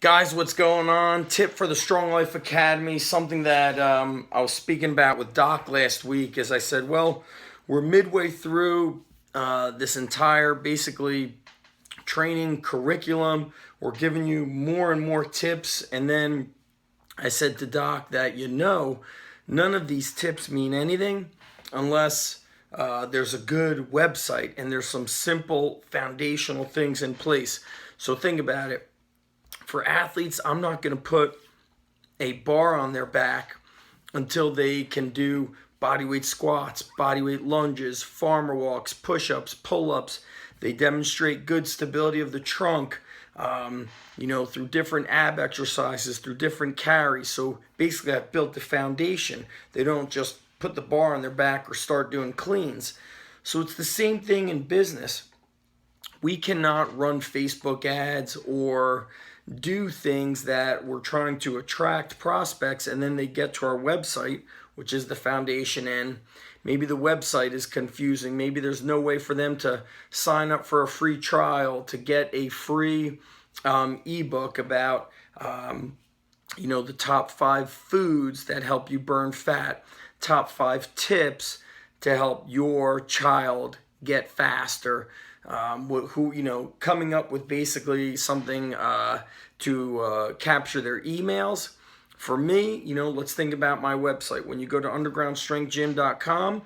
Guys, what's going on? Tip for the Strong Life Academy, something that I was speaking about with Doc last week. As I said, well, we're midway through this entire basically training curriculum. We're giving you more and more tips. And then I said to Doc that, none of these tips mean anything unless there's a good website and there's some simple foundational things in place. So think about it. For athletes, I'm not going to put a bar on their back until they can do bodyweight squats, bodyweight lunges, farmer walks, push-ups, pull-ups. They demonstrate good stability of the trunk, through different ab exercises, through different carries. So basically, I've built the foundation. They don't just put the bar on their back or start doing cleans. So it's the same thing in business. We cannot run Facebook ads or do things that we're trying to attract prospects and then they get to our website, which is the foundation, and maybe the website is confusing. Maybe there's no way for them to sign up for a free trial, to get a free ebook about the top 5 foods that help you burn fat, top 5 tips to help your child get faster, coming up with basically something to capture their emails. For me, let's think about my website. When you go to undergroundstrengthgym.com,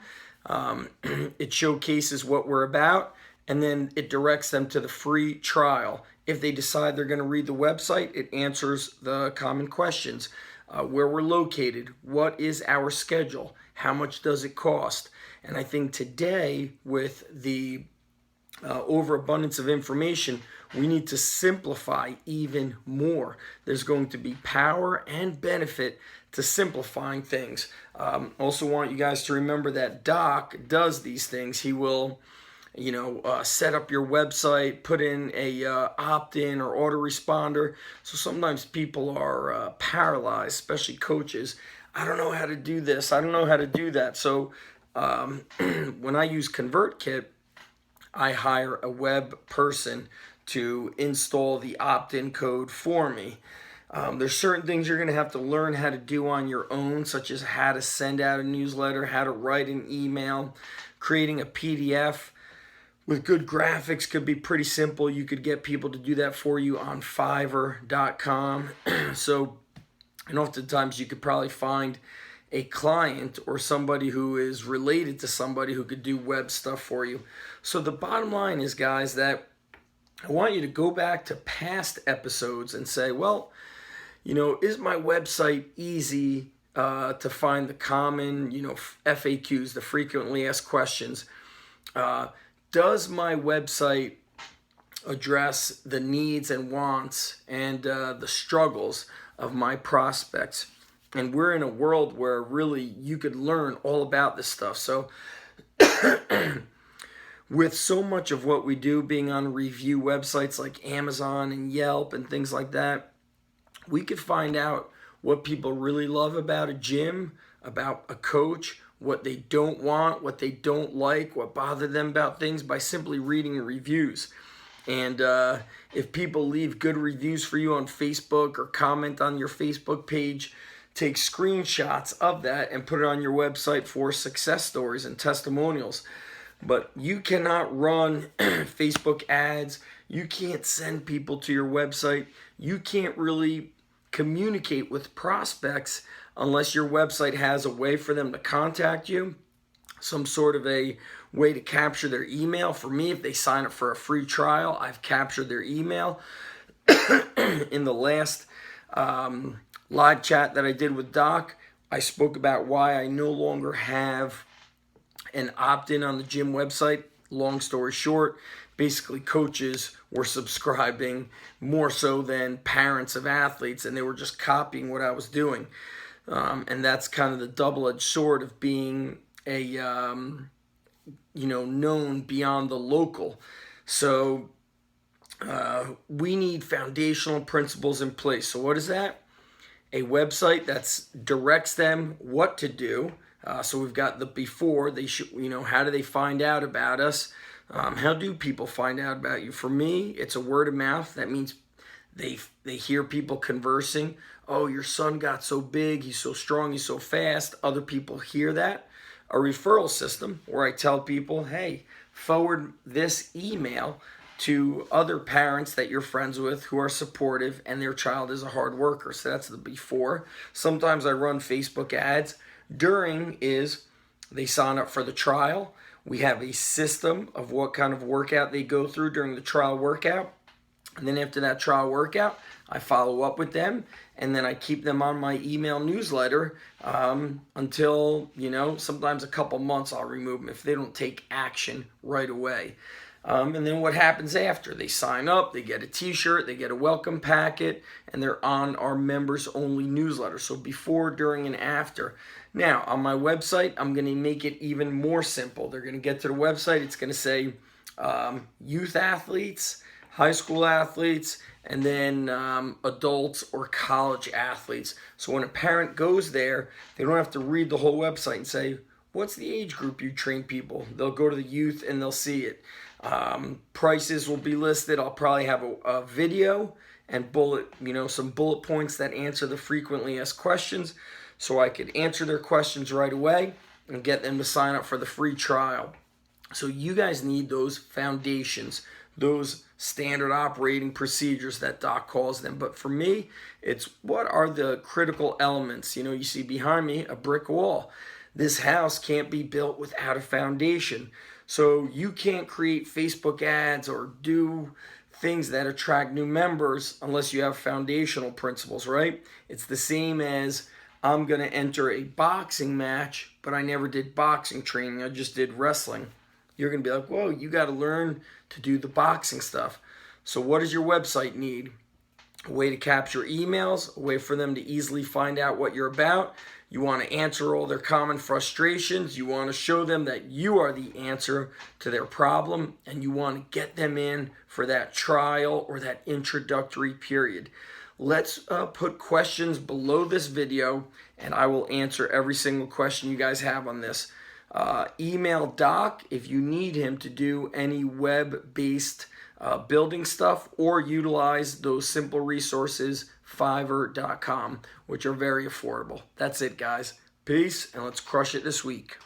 it showcases what we're about, and then it directs them to the free trial. If they decide they're going to read the website, it answers the common questions. Where we're located, what is our schedule, how much does it cost? And I think today, with the overabundance of information, we need to simplify even more. There's going to be power and benefit to simplifying things. Also want you guys to remember that Doc does these things. He will set up your website, put in a opt-in or autoresponder. So sometimes people are paralyzed, especially coaches. I don't know how to do this. I don't know how to do that. So when I use ConvertKit, I hire a web person to install the opt-in code for me. There's certain things you're going to have to learn how to do on your own, such as how to send out a newsletter, how to write an email, creating a PDF with good graphics could be pretty simple. You could get people to do that for you on Fiverr.com. And oftentimes you could probably find a client or somebody who is related to somebody who could do web stuff for you. So the bottom line is, guys, that I want you to go back to past episodes and say, well, is my website easy to find the common, FAQs, the frequently asked questions? Does my website address the needs and wants and the struggles of my prospects? And we're in a world where really you could learn all about this stuff. So with so much of what we do being on review websites like Amazon and Yelp and things like that, we could find out what people really love about a gym, about a coach, what they don't want, what they don't like, what bothered them about things by simply reading reviews. And if people leave good reviews for you on Facebook or comment on your Facebook page, take screenshots of that and put it on your website for success stories and testimonials. But you cannot run Facebook ads. You can't send people to your website. You can't really communicate with prospects unless your website has a way for them to contact you, some sort of a way to capture their email. For me, if they sign up for a free trial, I've captured their email. In the last live chat that I did with Doc, I spoke about why I no longer have an opt-in on the gym website. Long story short, basically coaches were subscribing more so than parents of athletes, and they were just copying what I was doing. And that's kind of the double-edged sword of being a known beyond the local. So we need foundational principles in place. So what is that? A website that directs them what to do. So we've got the before. They should, how do they find out about us? How do people find out about you? For me, it's a word of mouth. That means They hear people conversing. Oh, your son got so big, he's so strong, he's so fast. Other people hear that. A referral system where I tell people, hey, forward this email to other parents that you're friends with who are supportive and their child is a hard worker. So that's the before. Sometimes I run Facebook ads. During is they sign up for the trial. We have a system of what kind of workout they go through during the trial workout. And then after that trial workout, I follow up with them, and then I keep them on my email newsletter until, sometimes a couple months I'll remove them if they don't take action right away. And then what happens after? They sign up, they get a t-shirt, they get a welcome packet, and they're on our members only newsletter. So before, during, and after. Now, on my website, I'm going to make it even more simple. They're going to get to the website. It's going to say youth athletes, high school athletes, and then adults or college athletes. So when a parent goes there, they don't have to read the whole website and say, what's the age group you train people? They'll go to the youth and they'll see it. Prices will be listed. I'll probably have a video and some bullet points that answer the frequently asked questions, so I could answer their questions right away and get them to sign up for the free trial. So you guys need those foundations, those standard operating procedures that Doc calls them. But for me, it's what are the critical elements? You see behind me a brick wall. This house can't be built without a foundation. So you can't create Facebook ads or do things that attract new members unless you have foundational principles, right? It's the same as I'm going to enter a boxing match, but I never did boxing training. I just did wrestling. You're going to be like, whoa, you got to learn to do the boxing stuff. So what does your website need? A way to capture emails, a way for them to easily find out what you're about. You want to answer all their common frustrations. You want to show them that you are the answer to their problem, and you want to get them in for that trial or that introductory period. Let's put questions below this video, and I will answer every single question you guys have on this. Email Doc if you need him to do any web-based building stuff, or utilize those simple resources, Fiverr.com, which are very affordable. That's it, guys. Peace, and let's crush it this week.